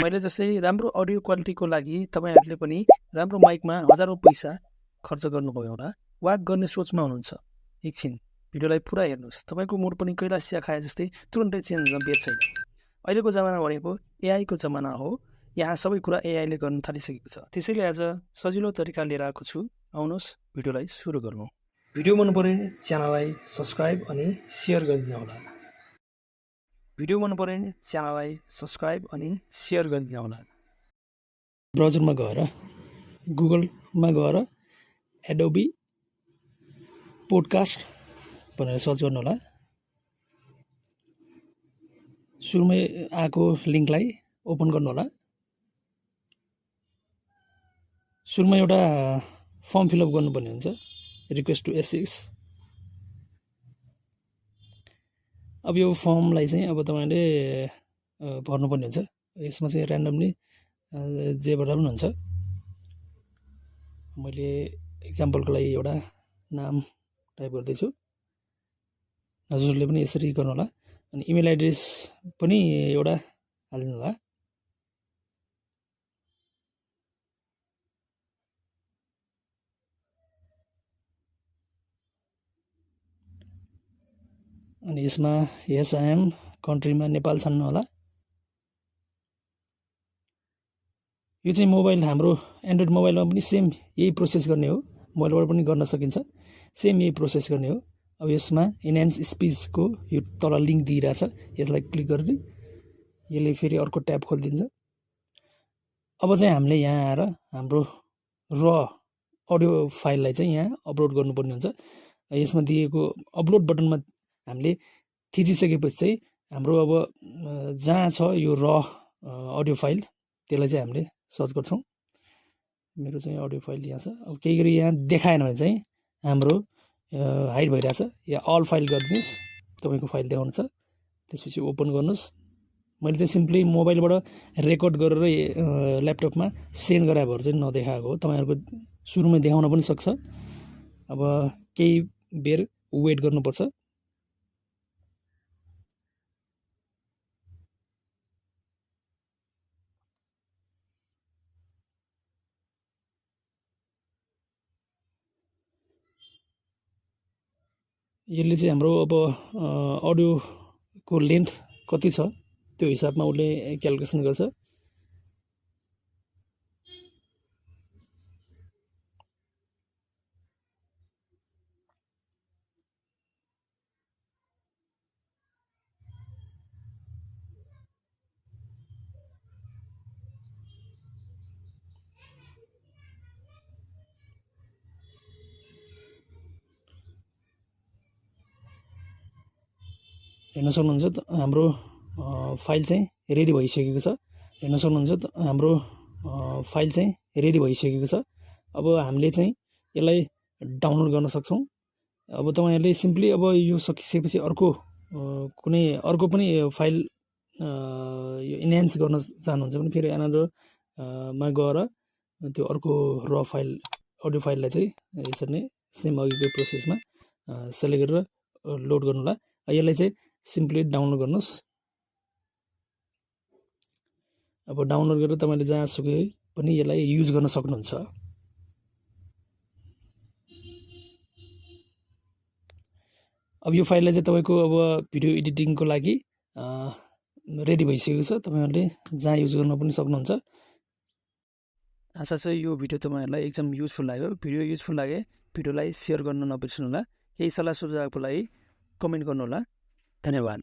मैले जस्तै राम्रो अडियो क्वालिटीको लागि तपाईहरुले पनि राम्रो माइकमा हजारौं पैसा खर्च गर्नुभयो होला वा गर्ने सोचमा हुनुहुन्छ। एकछिन भिडियोलाई पुरा हेर्नुस्, तपाईको मुड पनि कैलाश चिया खाए जस्तै तुरुन्तै चेन्ज हुन बेर छैन। अहिलेको जमाना भनेको एआई को जमाना हो। यहाँ सबै कुरा एआई ले गर्न थालिसकेको छ। त्यसैले आज सजिलो तरिका लिएर आएको छु। आउनुस् भिडियोलाई सुरु गरौँ। भिडियो मन परे च्यानललाई सब्स्क्राइब अनि शेयर गरिदिनु होला। भिडियो मन परे च्यानललाई सब्स्क्राइब अनि शेयर गरिदिनु होला। ब्राउजरमा गएर गुगलमा गएर एडोबी पोडकास्ट भनेर सर्च गर्नु होला। सुरुमै आएको लिंकलाई ओपन गर्नु होला। सुरुमा एउटा फर्म फिलअप गर्नुपर्ने हुन्छ, रिक्वेस्ट टु एसिक्स। अब यो फर्मलाई चाहिँ अब तपाईले भर्नुपर्ने हुन्छ। यसमा चाहिँ र्यान्डमली जेबाट पनि हुन्छ। मैले एक्जाम्पलको लागि एउटा नाम टाइप गर्दैछु। हजुरले पनि यसरी गर्नु होला। अनि इमेल एड्रेस पनि एउटा हाल्नु होला। अनि यसमा यस आई एम कन्ट्रीमा नेपाल छान्नु होला। यो चाहिँ मोबाइल हाम्रो एन्ड्रोइड मोबाइलमा पनि सेम यही प्रोसेस गर्ने हो। मोबाइलबाट पनि गर्न सकिन्छ। सेम यही प्रोसेस गर्ने हो। अब यसमा इन्हान्स स्पिचको यो तल लिंक दिइराछ, यसलाई क्लिक गर्दै यसले फेरि अर्को ट्याब खोलिदिन्छ। अब चाहिँ हामीले यहाँ आएर हाम्रो र अडियो फाइललाई चाहिँ यहाँ अपलोड गर्नुपर्ने हुन्छ। यसमा दिएको अपलोड बटनमा हामीले थिचिसकेपछि चाहिँ हाम्रो अब जहाँ छ यो र अडियो फाइल त्यसलाई चाहिँ हामीले सर्च गर्छौं। मेरो चाहिँ अडियो फाइल यहाँ छ। अब केही गरी यहाँ देखाएन भने चाहिँ हाम्रो हाइड भइराछ, या अल फाइल गरिदिनुस्, तपाईको फाइल देखाउँछ। त्यसपछि ओपन गर्नुस्। मैले चाहिँ सिम्पली मोबाइलबाट रेकर्ड गरेर ल्यापटपमा सेन्ड गराए भएर चाहिँ नदेखाएको हो। तपाईहरुको सुरुमै देखाउन पनि सक्छ। अब केही बेर वेट गर्नुपर्छ। यसले चाहिँ हाम्रो अब अडियोको लेन्थ कति छ त्यो हिसाबमा उसले क्याल्कुलेसन गर्छ। हेर्न सक्नुहुन्छ हाम्रो फाइल चाहिँ रेडी भइसकेको छ। हेर्न सक्नुहुन्छ हाम्रो फाइल चाहिँ रेडी भइसकेको छ। अब हामीले चाहिँ यसलाई डाउनलोड गर्न सक्छौं। अब तपाईहरुले सिम्पली अब यो सकिसकेपछि अर्को कुनै अर्को पनि फाइल यो इन्हान्स गर्न चाहनुहुन्छ भने फेरि अनदर मा गएर त्यो अर्को र फाइल अडियो फाइललाई चाहिँ यसरी नै सेम अघिको प्रोसेसमा सेलेक्ट गरेर लोड गर्नु होला। यसलाई चाहिँ सिम्पली डाउनलोड गर्नुस्। अब डाउनलोड गरेर तपाईले जहाँसुकै पनि यसलाई युज गर्न सक्नुहुन्छ। अब यो फाइललाई चाहिँ तपाईको अब भिडियो एडिटिङको लागि रेडी भइसकेको छ। तपाईहरुले जहाँ युज गर्न पनि सक्नुहुन्छ। आशा छ यो भिडियो तपाईहरुलाई एकदम युजफुल लाग्यो। भिडियो युजफुल लागे भिडियोलाई शेयर गर्न नबिर्सनु होला। केही सल्लाह सुझावको लागि कमेन्ट गर्नु होला। धन्यवाद।